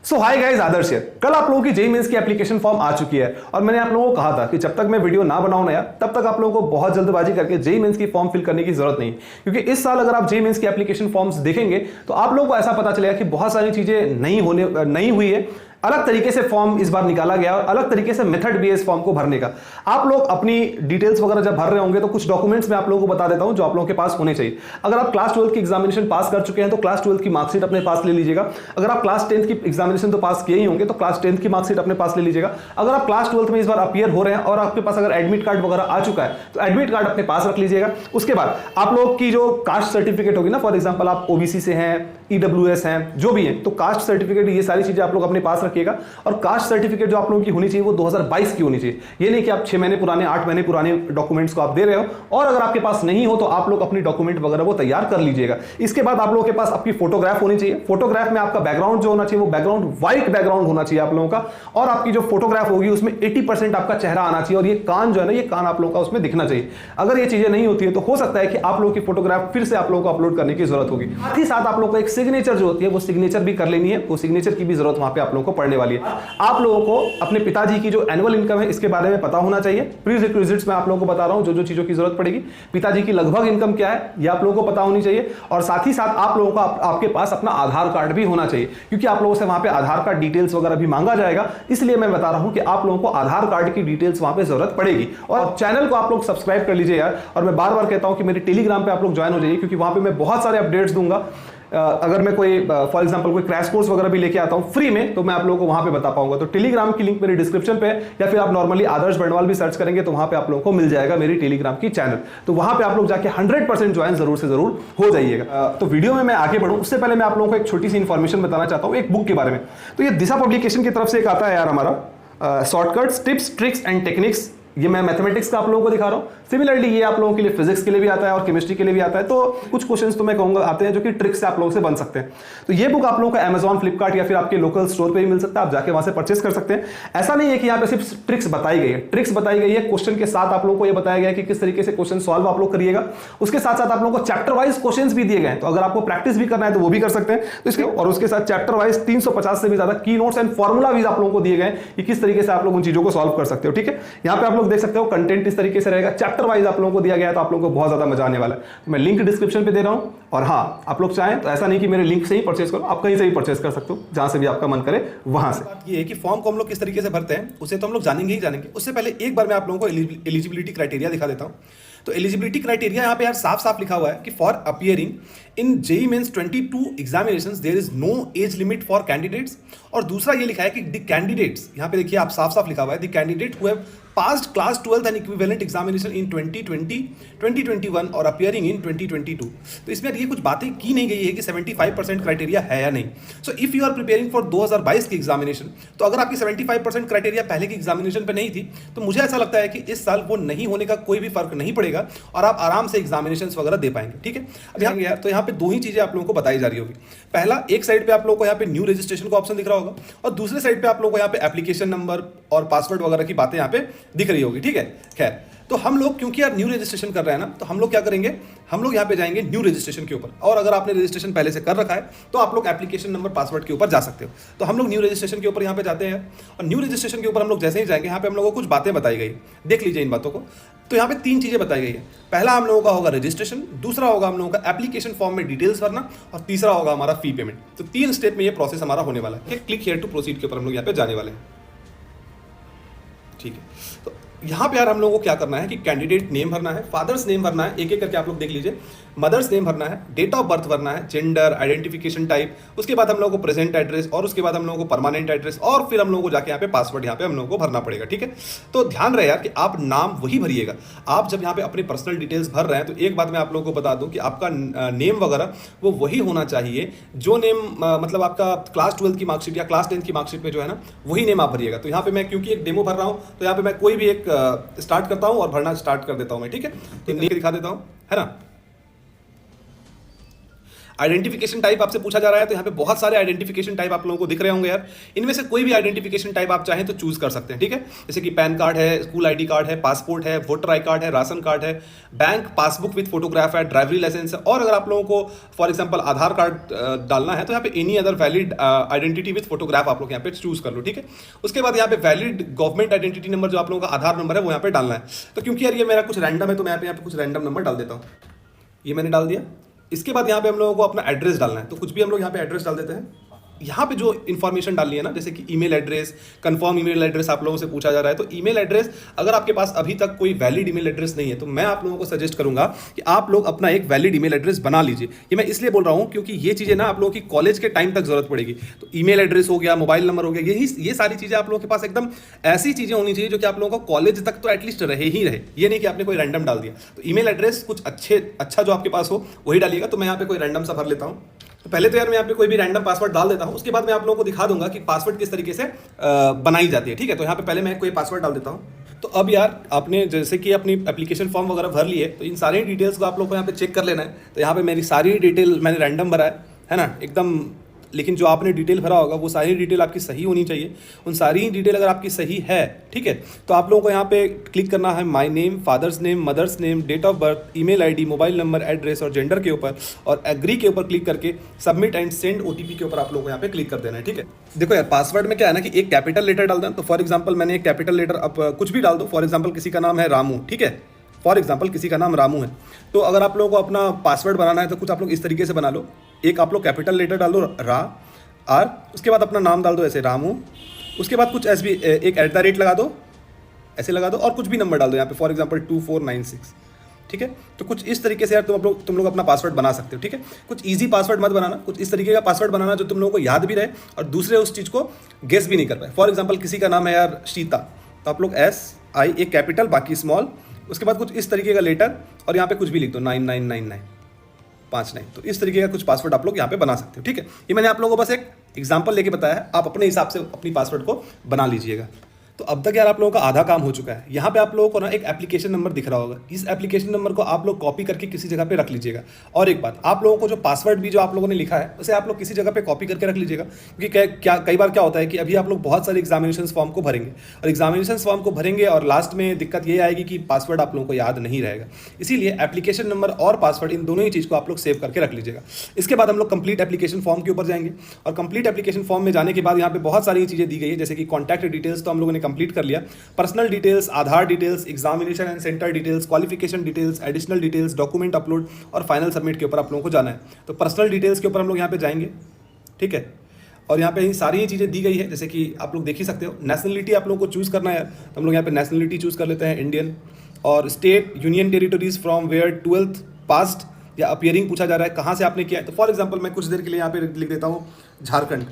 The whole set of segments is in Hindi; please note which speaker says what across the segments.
Speaker 1: सो हाय गाइस, आदर्श है। कल आप लोगों की जेईई मेंस की एप्लीकेशन फॉर्म आ चुकी है और मैंने आप लोगों को कहा था कि जब तक मैं वीडियो ना बनाऊं ना यार, तब तक आप लोगों को बहुत जल्दबाजी करके जेईई मेंस की फॉर्म फिल करने की जरूरत नहीं, क्योंकि इस साल अगर आप जेईई मेंस की एप्लीकेशन फॉर्म्स देखेंगे तो आप लोगों को ऐसा पता चलेगा कि बहुत सारी चीजें नहीं हुई है। अलग तरीके से फॉर्म इस बार निकाला गया और अलग तरीके से मेथड भी है इस फॉर्म को भरने का। आप लोग अपनी डिटेल्स वगैरह जब भर रहे होंगे तो कुछ डॉक्यूमेंट्स मैं आप लोगों को बता देता हूं जो आप लोगों के पास होने चाहिए। अगर आप क्लास 12 की एग्जामिनेशन पास कर चुके हैं तो क्लास 12 की मार्कशीट अपने पास ले लीजिएगा। अगर आप क्लास 10 की एग्जामिनेशन तो पास किए ही होंगे तो क्लास 10 की मार्कशीट अपने पास ले लीजिएगा। अगर आप क्लास 12 में इस बार अपीयर हो रहे हैं और आपके पास अगर एडमिट कार्ड वगैरह आ चुका है तो एडमिट कार्ड अपने पास रख लीजिएगा। उसके बाद आप लोग की जो कास्ट सर्टिफिकेट होगी ना, फॉर एग्जाम्पल आप ओबीसी से हैं, ईडब्ल्यूएस हैं, जो भी है, तो कास्ट सर्टिफिकेट ये सारी चीजें आप लोग अपने पास रखिएगा। और कास्ट सर्टिफिकेट जो आप लोगों की होनी चाहिए वो 2022 की होनी चाहिए। ये नहीं कि आप 6 महीने पुराने 8 महीने पुराने डॉक्यूमेंट्स को आप दे रहे हो, और अगर आपके पास नहीं हो तो आप लोग अपनी डॉक्यूमेंट वगैरह वो तैयार कर लीजिएगा। इसके बाद आप लोगों के पास आपकी फोटोग्राफ होनी चाहिए। फोटोग्राफ में आपका बैकग्राउंड जो होना चाहिए वो बैकग्राउंड व्हाइट बैकग्राउंड होना चाहिए आप लोगों का, और आपकी जो फोटोग्राफ होगी उसमें 80% आपका चेहरा आना चाहिए, और ये कान जो है ना, ये कान आप लोगों का उसमें दिखना चाहिए। अगर ये चीजें नहीं होती है तो हो सकता है कि आप लोगों की फोटोग्राफ फिर से आप लोगों को अपलोड करने की जरूरत होगी। साथ ही साथ आप लोगों को एक सिग्नेचर जो होती है वो सिग्नेचर भी कर लेनी है। वो सिग्नेचर की भी जरूरत वहां पे आप लोगों को पड़ने वाली है। आप लोगों को अपने पिताजी की जो एनुअल इनकम है इसके बारे में पता होना चाहिए। प्रीरिक्विजिट्स में आप लोगों को बता रहा हूं जो जो चीजों की जरूरत पड़ेगी। पिताजी की लगभग इनकम क्या है ये आप लोगों को पता होनी चाहिए, और साथ ही साथ आप लोगों को आपके पास अपना आधार कार्ड भी होना चाहिए, क्योंकि आप लोगों से वहां पे आधार कार्ड डिटेल्स वगैरह भी मांगा जाएगा। इसलिए मैं बता रहा हूं कि आप लोगों को आधार कार्ड की डिटेल्स वहां पे जरूरत पड़ेगी। और चैनल को आप लोग सब्सक्राइब कर लीजिए यार, और मैं बार बार कहता हूं कि मेरे टेलीग्राम पे आप लोग ज्वाइन हो जाइए, क्योंकि वहां पे मैं बहुत सारे अपडेट्स दूंगा। अगर मैं कोई फॉर एग्जांपल कोई क्रैश कोर्स वगैरह भी लेके आता हूं फ्री में, तो मैं आप लोगों को वहां पे बता पाऊंगा। तो टेलीग्राम की लिंक मेरे डिस्क्रिप्शन पे, या फिर आप नॉर्मली आदर्श बंडवाल भी सर्च करेंगे तो वहां पे आप लोगों को मिल जाएगा मेरी टेलीग्राम की चैनल। तो वहां पे आप लोग जाके 100% ज्वाइन जरूर से जरूर हो जाइएगा। तो वीडियो में मैं आगे बढ़ूं उससे पहले मैं आप लोगों को एक छोटी सी इंफॉर्मेशन बताना चाहता हूं एक बुक के बारे में। तो ये दिशा पब्लिकेशन की तरफ से एक आता है यार हमारा shortcuts, tips, tricks and techniques. ये मैं मैथमेटिक्स का आप लोगों को दिखा रहा हूं। सिमिलरली ये आप लोगों के लिए फिजिक्स के लिए भी आता है और केमिस्ट्री के लिए भी आता है। तो कुछ क्वेश्चंस तो मैं कहूंगा आते हैं जो कि ट्रिक्स से आप लोगों से बन सकते हैं। तो ये बुक आप लोगों को Amazon, फ्लिपकार्ट या फिर आपके लोकल स्टोर पे भी मिल सकता है। आप जाके वहां से परचेस कर सकते हैं। ऐसा नहीं है कि यहाँ पे सिर्फ ट्रिक्स बताई गई है। ट्रिक्स बताई गई है, क्वेश्चन के साथ आप लोगों को ये बताया गया है कि किस तरीके से क्वेश्चन सॉल्व आप लोग करिएगा। उसके साथ साथ आप लोगों को चैप्टर वाइज क्वेश्चन भी दिए गए हैं, तो अगर आपको प्रैक्टिस भी करना है तो वो भी कर सकते हैं। तो इसके और उसके साथ चैप्टर वाइज 350 से भी ज्यादा की नोट्स एंड फॉर्मुला भी आप लोगों को दिए गए कि किस तरीके से आप लोग उन चीजों को सॉल्व कर सकते हो। ठीक है, यहाँ पे आप लोग देख सकते हो कंटेंट इस तरीके से रहेगा। चैप्टर वाइज आप लोगों को दिया गया है, तो आप लोगों को बहुत ज्यादा मजा आने वाला है। तो मैं लिंक डिस्क्रिप्शन पे दे रहा हूं, और हाँ, आप लोग चाहें तो ऐसा नहीं कि मेरे लिंक से ही परचेस करो, आप कहीं से भी परचेस कर सकते हो, जहां से भी आपका मन करे वहां से। बात ये है कि फॉर्म को हम लोग किस तरीके से भरते हैं उसे तो हम लोग जानेंगे ही जानेंगे। उससे पहले एक बार मैं आप लोगों को एलिजिबिलिटी क्राइटेरिया दिखा देता हूं। तो एलिजिबिलिटी क्राइटेरिया यहाँ पे यार साफ साफ लिखा हुआ है कि for appearing in JEE Mains 22 examinations there is no age limit for candidates. और दूसरा ये लिखा है कि द कैंडिडेट्स, यहाँ पे देखिए आप साफ साफ लिखा हुआ है, the candidate who have passed class 12th and equivalent examination in 2020, 2021 और appearing in 2022। तो इसमें ये कुछ बातें की नहीं गई है कि 75% क्राइटेरिया है या नहीं। So if you are preparing for 2022 की एग्जामिनेशन, तो अगर आपकी 75% क्राइटेरिया पहले की एग्जामिनेशन पे नहीं थी तो मुझे ऐसा लगता है कि इस साल वो नहीं होने का कोई भी फर्क नहीं पड़ेगा और आप आराम से एग्जामिनेशन वगैरह दे पाएंगे। ठीक है, अब यार तो यहाँ पे दो ही चीजें आप लोगों को बताई जा रही होगी। पहला, एक साइड पे आप लोगों को यहाँ पे न्यू रजिस्ट्रेशन का ऑप्शन दिख रहा होगा, और दूसरे साइड पे आप लोगों को यहाँ पे एप्लीकेशन नंबर और पासवर्ड वगैरह की बातें यहाँ पे दिख रही होगी। ठीक है, खैर, तो हम लोग क्योंकि यार न्यू रजिस्ट्रेशन कर रहे हैं ना, तो हम लोग क्या करेंगे, हम लोग यहाँ पे जाएंगे न्यू रजिस्ट्रेशन के ऊपर। और अगर आपने रजिस्ट्रेशन पहले से कर रखा है तो आप लोग एप्लीकेशन नंबर पासवर्ड के ऊपर जा सकते हो। तो हम लोग न्यू रजिस्ट्रेशन के ऊपर यहाँ पे जाते हैं, और न्यू रजिस्ट्रेशन के ऊपर हम लोग जैसे ही जाएंगे यहाँ पे हम लोगों को कुछ बातें बताई गई, देख लीजिए इन बातों को। तो यहाँ पे 3 चीजें बताई गई है। पहला हम लोगों का होगा रजिस्ट्रेशन, दूसरा होगा हम लोगों का एप्लीकेशन फॉर्म में डिटेल्स भरना, और तीसरा होगा हमारा फी पेमेंट। तो 3 स्टेप में ये प्रोसेस हमारा होने वाला है। क्लिक हियर टू प्रोसीड के ऊपर हम लोग यहाँ पे जाने वाले हैं। ठीक है, तो यहाँ पे यार हम लोगों को क्या करना है कि कैंडिडेट नेम भरना है, फादर्स नेम भरना है, एक एक करके आप लोग देख लीजिए, मदर्स नेम भरना है, डेट ऑफ बर्थ भरना है, जेंडर, आइडेंटिफिकेशन टाइप, उसके बाद हम लोगों को प्रेजेंट एड्रेस, और उसके बाद हम लोगों को परमानेंट एड्रेस, और फिर हम लोगों को जाके यहाँ पे पासवर्ड यहाँ पे हम लोगों को भरना पड़ेगा। ठीक है, तो ध्यान रहे यार कि आप नाम वही भरिएगा। आप जब यहाँ पे अपने पर्सनल डिटेल्स भर रहे हैं तो एक बात मैं आप लोगों को बता दूं कि आपका नेम वगैरह वो वही होना चाहिए जो नेम मतलब आपका क्लास 12 की मार्कशीट या क्लास 10 की मार्कशीट में जो है ना, वही नेम आप भरिएगा। तो यहाँ पे मैं क्योंकि एक डेमो भर रहा हूँ तो यहाँ पे मैं कोई भी एक स्टार्ट करता हूँ और भरना स्टार्ट कर देता हूँ मैं। ठीक है, तो दिखा देता हूँ, है ना। आइडेंटिफिकेशन टाइप आपसे पूछा जा रहा है, तो यहाँ पे बहुत सारे आइडेंटिफिकेशन टाइप आप लोगों को दिख रहे होंगे यार। इनमें से कोई भी आइडेंटिफिकेशन टाइप आप चाहें तो चूज कर सकते हैं, ठीक है। जैसे कि पैन कार्ड है, स्कूल आईडी कार्ड है, पासपोर्ट है, वोटर आई कार्ड है, राशन कार्ड है, बैंक पासबुक विद फोटोग्राफ है, ड्राइवरी लाइसेंस है, और अगर आप लोगों को फॉर एग्जाम्पल आधार कार्ड डालना है तो यहाँ पे any other valid identity with photograph आप लोग यहाँ पे चूज कर लो, ठीक है। उसके बाद यहाँ पे वैलिड गवर्नमेंट आइडेंटिटी नंबर जो आप लोगों का आधार नंबर है वो यहाँ पे डालना है। तो क्योंकि यार ये मेरा कुछ रैंडम है तो मैं यहाँ पे कुछ रैंडम नंबर डाल देता हूँ। ये मैंने डाल दिया। इसके बाद यहाँ पे हम लोगों को अपना एड्रेस डालना है, तो कुछ भी हम लोग यहाँ पे एड्रेस डाल देते हैं। यहाँ पे जो इन्फॉर्मेशन डालनी है ना, जैसे कि email address, confirm email address आप लोगों से पूछा जा रहा है, तो ईमेल एड्रेस अगर आपके पास अभी तक कोई वैलिड ईमेल एड्रेस नहीं है तो मैं आप लोगों को सजेस्ट करूंगा कि आप लोग अपना एक वैलिड ईमेल एड्रेस बना लीजिए। ये मैं इसलिए बोल रहा हूँ क्योंकि ये चीज़ें ना आप लोगों की कॉलेज के टाइम तक जरूरत पड़ेगी। तो ईमेल एड्रेस हो गया, मोबाइल नंबर हो गया, ये सारी चीज़ें आप लोगों के पास एकदम ऐसी चीज़ें होनी चाहिए जो कि आप लोगों को कॉलेज तक तो एटलीस्ट रहे ही रहे। ये नहीं कि आपने कोई रैंडम डाल दिया। तो ईमेल एड्रेस कुछ अच्छा जो आपके पास हो वही डालिएगा। तो मैं यहाँ पे कोई रैंडम सा भर लेता हूँ। तो पहले तो यार मैं यहाँ पे कोई भी रैंडम पासवर्ड डाल देता हूँ, उसके बाद मैं आप लोगों को दिखा दूंगा कि पासवर्ड किस तरीके से बनाई जाती है, ठीक है। तो यहाँ पे पहले मैं कोई पासवर्ड डाल देता हूँ। तो अब यार आपने जैसे कि अपनी एप्लीकेशन फॉर्म वगैरह भर लिए, तो इन सारी डिटेल्स को आप लोग को यहाँ पे चेक कर लेना है। तो यहाँ पे मेरी सारी डिटेल मैंने रैंडम भरा है ना एकदम, लेकिन जो आपने डिटेल भरा होगा वो सारी डिटेल आपकी सही होनी चाहिए। उन सारी डिटेल अगर आपकी सही है, ठीक है, तो आप लोगों को यहाँ पे क्लिक करना है my name, father's name, mother's name, date of birth, email ID, mobile number, address और जेंडर के ऊपर, और एग्री के ऊपर क्लिक करके सबमिट एंड सेंड ओटीपी के ऊपर आप लोगों को यहाँ पे क्लिक कर देना है, ठीक है। देखो यार पासवर्ड में क्या है ना कि एक कैपिटल लेटर डाल दें। तो फॉर एग्जाम्पल मैंने एक कैपिटल लेटर, अब कुछ भी डाल दो। फॉर एग्जाम्पल किसी का नाम है रामू, ठीक है, फॉर एग्जाम्पल किसी का नाम रामू है। तो अगर आप लोगों को अपना पासवर्ड बनाना है तो कुछ आप लोग इस तरीके से बना लो। एक आप लोग कैपिटल लेटर डाल दो आर, उसके बाद अपना नाम डाल दो ऐसे रामू, उसके बाद कुछ SB एक @ लगा दो, ऐसे लगा दो, और कुछ भी नंबर डाल दो यहाँ पे फॉर एग्जांपल 2496, ठीक है। तो कुछ इस तरीके से यार तुम लोग अपना पासवर्ड बना सकते हो, ठीक है। कुछ इजी पासवर्ड मत बनाना, कुछ इस तरीके का पासवर्ड बनाना जो तुम लोगों को याद भी रहे और दूसरे उस चीज़ को गेस भी नहीं कर पाए। फॉर एग्जाम्पल किसी का नाम है यार शीता, तो आप लोग SI एक कैपिटल बाकी स्मॉल, उसके बाद कुछ इस तरीके का लेटर और यहाँ पे कुछ भी लिख दो 999959। तो इस तरीके का कुछ पासवर्ड आप लोग यहाँ पे बना सकते हो, ठीक है। ये मैंने आप लोगों को बस एक एग्जांपल लेके बताया है, आप अपने हिसाब से अपनी पासवर्ड को बना लीजिएगा। तो अब तक यार आप लोगों का आधा काम हो चुका है। यहाँ पे आप लोगों को ना एक एप्लीकेशन नंबर दिख रहा होगा, इस एप्लीकेशन नंबर को आप लोग कॉपी करके किसी जगह पे रख लीजिएगा। और एक बात, आप लोगों को जो पासवर्ड भी जो आप लोगों ने लिखा है उसे आप लोग किसी जगह पे कॉपी करके रख लीजिएगा, क्योंकि कई बार क्या होता है कि अभी आप लोग बहुत सारे एग्जामिनेशन फॉर्म को भरेंगे और एग्जामिनेशन फॉर्म को भरेंगे और लास्ट में दिक्कत ये आएगी कि पासवर्ड आप लोगों को याद नहीं रहेगा। इसीलिए एप्लीकेशन नंबर और पासवर्ड इन दोनों ही चीज़ को आप लोग सेव करके रख लीजिएगा। इसके बाद हम लोग कंप्लीट एप्लीकेशन फॉर्म के ऊपर जाएंगे और कंप्लीट एप्लीकेशन फॉर्म में जाने के बाद यहाँ पे बहुत सारी चीज़ें दी गई है, जैसे कि कॉन्टैक्ट डिटेल्स तो हम लोगों ने कंप्लीट कर लिया, personal details, Aadhaar details, examination and centre details, qualification details, additional details, document upload और फाइनल सबमिट के ऊपर आप लोगों को जाना है। तो पर्सनल डिटेल्स के ऊपर हम लोग यहाँ पे जाएंगे, ठीक है। और यहाँ पे ये सारी चीज़ें दी गई है, जैसे कि आप लोग देख ही सकते हो। नेशनलिटी आप लोगों को चूज़ करना है, तो हम लोग यहाँ पे नेशनलिटी चूज़ कर लेते हैं इंडियन। और state, union territories from where 12th passed या अपीयरिंग पूछा जा रहा है, कहाँ से आपने किया है। तो फॉर एग्जाम्पल मैं कुछ देर के लिए यहाँ पे लिख देता हूँ झारखंड।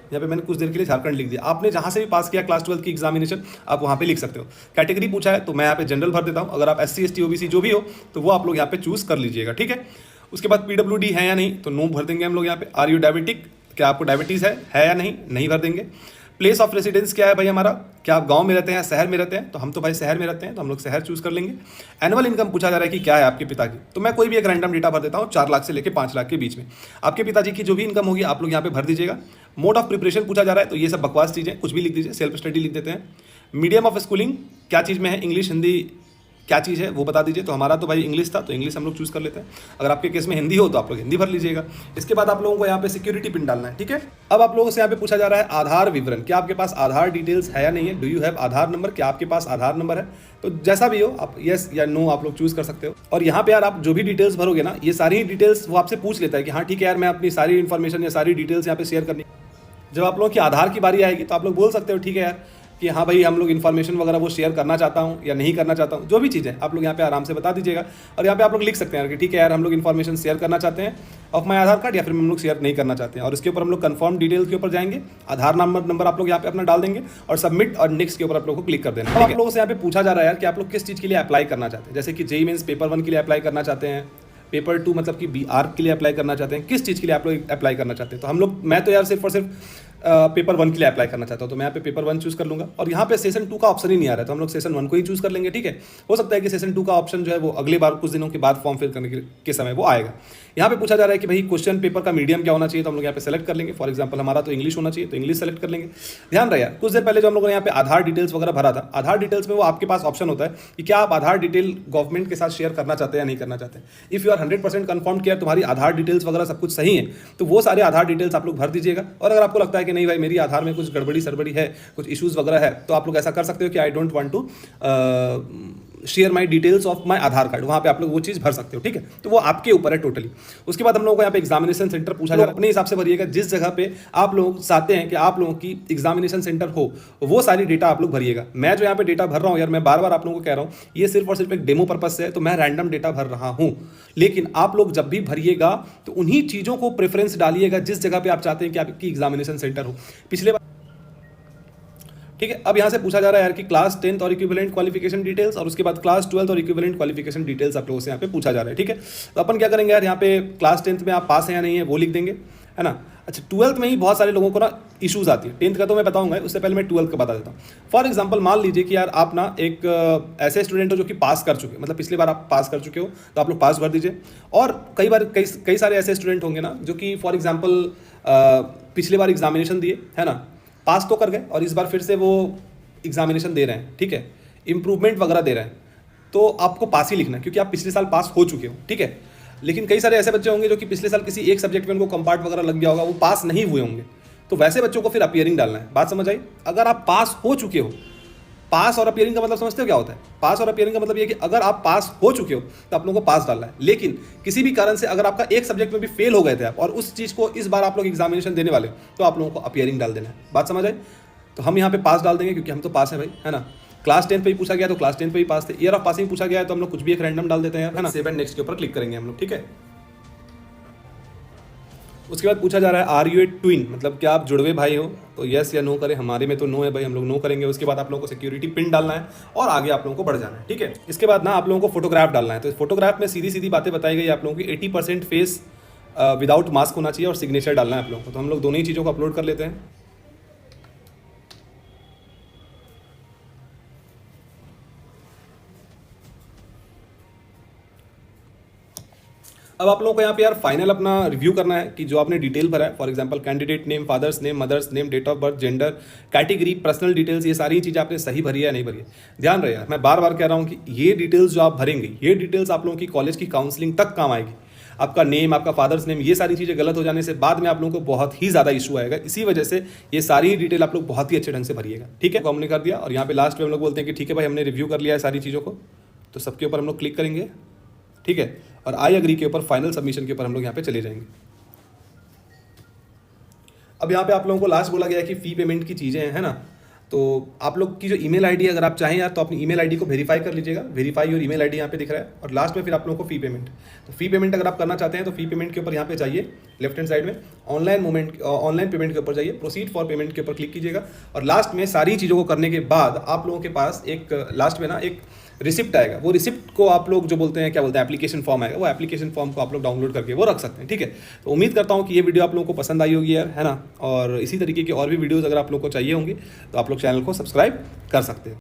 Speaker 1: यहाँ पे मैंने कुछ देर के लिए झारखंड लिख दिया। आपने जहाँ से भी पास किया क्लास 12 की एग्जामिनेशन आप वहाँ पे लिख सकते हो। कैटेगरी पूछा है तो मैं यहाँ पे जनरल भर देता हूँ। अगर आप SC ST OBC जो भी हो तो वो आप लोग यहाँ पे चूज़ कर लीजिएगा, ठीक है। उसके बाद PWD है या नहीं, तो नो भर देंगे हम लोग यहाँ पे। आर यू डायबिटिक, क्या आपको डायबिटीज़ है या नहीं भर देंगे। प्लेस ऑफ रेसिडेंस क्या है भाई हमारा, क्या आप गांव में रहते हैं, शहर में रहते हैं, तो हम तो भाई शहर में रहते हैं, तो हम लोग शहर चूज़ कर लेंगे। एनुअल इनकम पूछा जा रहा है कि क्या है आपके पिता की, तो मैं कोई भी एक रैंडम डेटा भर देता हूँ 4 लाख से लेकर 5 लाख के बीच में। आपके पिताजी की जो भी इनकम होगी आप लोग यहाँ पे भर दीजिएगा। मोड ऑफ प्रिपरेशन पूछा जा रहा है, तो ये सब बकवास चीज़ें कुछ भी लिख दीजिए, सेल्फ स्टडी लिख देते हैं। मीडियम ऑफ स्कूलिंग क्या चीज़ में है, इंग्लिश, हिंदी, क्या चीज़ है वो बता दीजिए। तो हमारा तो भाई इंग्लिश था, तो इंग्लिश हम लोग चूज़ कर लेते हैं। अगर आपके केस में हिंदी हो तो आप लोग हिंदी भर लीजिएगा। इसके बाद आप लोगों को यहाँ पे सिक्योरिटी पिन डालना है, ठीक है। अब आप लोगों से यहाँ पे पूछा जा रहा है आधार विवरण, क्या आपके पास आधार डिटेल्स है या नहीं है, do you have Aadhaar number, क्या आपके पास आधार नंबर है। तो जैसा भी हो आप येस या नो आप लोग चूज़ कर सकते हो। और यहाँ पे यार आप जो भी डिटेल्स भरोगे ना, ये सारी डिटेल्स वो आपसे पूछ लेता है कि हाँ ठीक है यार मैं अपनी सारी इन्फॉर्मेशन या सारी डिटेल्स यहाँ पे शेयर करनी। जब आप लोगों की आधार की बारी आएगी तो आप लोग बोल सकते हो ठीक है यार कि हाँ भाई हम लोग इन्फॉर्मेशन वगैरह वो शेयर करना चाहता हूँ या नहीं करना चाहता हूँ, जो भी चीज़ें आप लोग यहाँ पे आराम से बता दीजिएगा। और यहाँ पे आप लोग लिख सकते हैं कि ठीक है यार हम लोग इन्फॉर्मेशन शेयर करना चाहते हैं ऑफ माई आधार कार्ड, या फिर हम लोग शेयर नहीं करना चाहते हैं। और इसके ऊपर हम लोग कंफर्म डिटेल्स के ऊपर जाएंगे, आधार नंबर आप लोग यहाँ पे अपना डाल देंगे और सबमिट और नेक्स्ट के ऊपर आप लोग को क्लिक कर देना। आप लोगों से यहाँ पे पूछा जा रहा है यार कि आप लोग किस चीज़ के लिए अप्लाई करना चाहते हैं, जैसे कि JEE मेंस पेपर 1 के लिए अप्लाई करना चाहते हैं, पेपर 2 मतलब कि BR के लिए अप्लाई करना चाहते हैं, किस चीज़ के लिए आप लोग अप्लाई करना चाहते हैं। तो हम लोग मैं तो यार सिर्फ और सिर्फ पेपर 1 के लिए अप्लाई करना चाहता हूँ, तो मैं यहाँ पे पेपर 1 चूज कर लूंगा और यहाँ पे सेशन 2 का ऑप्शन ही नहीं आ रहा है, तो हम लोग सेशन 1 को ही चूज कर लेंगे। ठीक है, हो सकता है कि सेशन 2 का ऑप्शन जो है वो अगले बार कुछ दिनों के बाद फॉर्म फिल करने के समय वो आएगा। यहाँ पे पूछा जा रहा है कि भाई क्वेश्चन पेपर का मीडियम क्या होना चाहिए, तो हम लोग यहाँ पे सेलेक्ट कर लेंगे। फॉर एग्जाम्पल हमारा तो इंग्लिश होना चाहिए, तो इंग्लिश सेलेक्ट कर लेंगे। ध्यान रहे यार, कुछ देर पहले जो हम लोगों ने यहाँ पे आधार डिटेल्स वगैरह भरा था, आधार डिटेल्स में वो आपके पास ऑप्शन होता है कि क्या आप आधार डिटेल गवर्नमेंट के साथ शेयर करना चाहते हैं या नहीं करना चाहते। इफ यू आर 100% कंफर्म कि यार तुम्हारी आधार डिटेल्स वगैरह सब कुछ सही है, तो वो सारे आधार डिटेल्स आप लोग भर दीजिएगा। और अगर आपको लगता है कि नहीं भाई मेरी आधार में कुछ गड़बड़ी सरबड़ी है, कुछ इश्यूज वगैरह है, तो आप लोग ऐसा कर सकते हो कि I don't want to share my details of my Aadhaar card, वहाँ पे आप लोग वो चीज़ भर सकते हो। ठीक है, तो वो आपके ऊपर है टोटली। उसके बाद हम लोगों को यहाँ पे एग्जामिनेशन सेंटर पूछा जा रहा है, अपने हिसाब से भरिएगा जिस जगह पे आप लोग चाहते हैं कि आप लोगों की एग्जामिनेशन सेंटर हो, वो सारी डेटा आप लोग भरिएगा। मैं जो यहाँ पे डेटा भर रहा हूँ यार, मैं बार बार आप लोगों को कह रहा हूँ, ये सिर्फ और सिर्फ एक डेमो पर्पज से है, तो मैं रैंडम डेटा भर रहा हूँ। लेकिन आप लोग जब भी भरिएगा तो उन्हीं चीज़ों को प्रेफरेंस डालिएगा जिस जगह पे आप चाहते हैं कि आपकी एग्जामिनेशन सेंटर हो। पिछले बार ठीक है, अब यहाँ से पूछा जा रहा है यार कि क्लास 10th और इक्विवेलेंट क्वालिफिकेशन डिटेल्स और उसके बाद क्लास 12th और इक्विवेलेंट क्वालिफिकेशन डिटेल्स आप लोगों से यहाँ पे पूछा जा रहा है। ठीक है, तो अपन क्या करेंगे यार, यहाँ पे क्लास 10th में आप पास हैं या नहीं है वो लिख देंगे, है ना। अच्छा, 12th में ही बहुत सारे लोगों को ना इशूज़ आती है, 10th का तो मैं बताऊंगा, उससे पहले मैं 12th का बता देता हूँ। फॉर एग्जाम्पल मान लीजिए कि यार आप ना एक ऐसे स्टूडेंट हो जो कि पास कर चुके, मतलब पिछली बार आप पास कर चुके हो, तो आप लोग पास भर दीजिए। और कई सारे ऐसे स्टूडेंट होंगे ना जो कि फॉर एग्जाम्पल पिछली बार एग्जामिनेशन दिए, है ना, पास तो कर गए और इस बार फिर से वो एग्जामिनेशन दे रहे हैं। ठीक है, इंप्रूवमेंट वगैरह दे रहे हैं, तो आपको पास ही लिखना है क्योंकि आप पिछले साल पास हो चुके हो। ठीक है, लेकिन कई सारे ऐसे बच्चे होंगे जो कि पिछले साल किसी एक सब्जेक्ट में उनको कंपार्ट वगैरह लग गया होगा, वो पास नहीं हुए होंगे, तो वैसे बच्चों को फिर अपीयरिंग डालना है। बात समझ आई? अगर आप पास हो चुके हो, पास और अपीयरिंग का मतलब समझते हो क्या होता है? पास और अपीयरिंग का मतलब ये कि अगर आप पास हो चुके हो तो आप लोगों को पास डालना है, लेकिन किसी भी कारण से अगर आपका एक सब्जेक्ट में भी फेल हो गए थे आप और उस चीज़ को इस बार आप लोग एग्जामिनेशन देने वाले, तो आप लोगों को अपीयरिंग डाल देना है। बात समझ आई? तो हम यहाँ पे पास डाल देंगे क्योंकि हम तो पास है भाई, है ना। क्लास 10 पे ही पूछा गया तो क्लास 10 पे ही पास थे। ईयर ऑफ पासिंग पूछा गया है तो हम लोग कुछ भी एक रैंडम डाल देते हैं, है ना। सेव एंड नेक्स्ट के ऊपर क्लिक करेंगे हम लोग। ठीक है, उसके बाद पूछा जा रहा है आर यू ए ट्विन, मतलब क्या आप जुड़वे भाई हो, तो यस या नो करें। हमारे में तो नो है भाई, हम लोग नो करेंगे। उसके बाद आप लोगों को सिक्योरिटी पिन डालना है और आगे आप लोगों को बढ़ जाना है। ठीक है, इसके बाद ना आप लोगों को फोटोग्राफ डालना है, तो फोटोग्राफ में सीधी सीधी बातें बताई गई आप लोगों की। 80% फेस विदाउट मास्क होना चाहिए और सिग्नेचर डालना है आप लोगों को। तो हम लोग दोनों ही चीज़ों को अपलोड कर लेते हैं। अब आप लोगों को यहाँ पे यार फाइनल अपना रिव्यू करना है कि जो आपने डिटेल भरा है, for example candidate name, father's name, mother's name, date of birth, gender, category, personal details, ये सारी चीज़ें आपने सही भरी है या नहीं भरी है। ध्यान रहे यार, मैं बार बार कह रहा हूँ कि ये डिटेल्स जो आप भरेंगे, ये डिटेल्स आप लोगों की कॉलेज की काउंसलिंग तक काम आएगी। आपका नेम, आपका फादर्स नेम, ये सारी चीज़ें गलत हो जाने से बाद में आप लोगों को बहुत ही ज़्यादा इशू आएगा। इसी वजह से ये सारी डिटेल आप लोग बहुत ही अच्छे ढंग से भरिएगा। ठीक है, तो हमने कर दिया और यहाँ पे लास्ट में हम लोग बोलते हैं कि ठीक है भाई हमने रिव्यू कर लिया है सारी चीज़ों को, तो सबके ऊपर हम लोग क्लिक करेंगे। ठीक है, और आई एग्री के ऊपर फाइनल सबमिशन के ऊपर हम लोग यहाँ पे चले जाएंगे। अब यहाँ पे आप लोगों को लास्ट बोला गया है कि फ़ी पेमेंट की चीज़ें हैं, है ना। तो आप लोग की जो ईमेल आईडी अगर आप चाहें यार तो अपनी ईमेल आईडी को वेरीफाई कर लीजिएगा। वेरीफाई और ईमेल आईडी यहाँ पे दिख रहा है और लास्ट में फिर आप लोगों को फ़ी पेमेंट। तो फ़ी पेमेंट अगर आप करना चाहते हैं तो फ़ी पेमेंट के ऊपर यहाँ पे जाइए, लेफ्ट हैंड साइड में ऑनलाइन पेमेंट के ऊपर जाइए, प्रोसीड फॉर पेमेंट के ऊपर क्लिक कीजिएगा और लास्ट में सारी चीज़ों को करने के बाद आप लोगों के पास एक लास्ट में ना एक रिसिप्ट आएगा। वो रिसिप्ट को आप लोग जो बोलते हैं, क्या बोलते हैं, एप्लीकेशन फॉर्म आएगा, वो एप्लीकेशन फॉर्म को आप लोग डाउनलोड करके वो रख सकते हैं। ठीक है, तो उम्मीद करता हूँ कि ये वीडियो आप लोगों को पसंद आई होगी यार, है ना। और इसी तरीके की और भी वीडियोज़ अगर आप लोग को चाहिए होंगी तो आप लोग चैनल को सब्सक्राइब कर सकते हैं।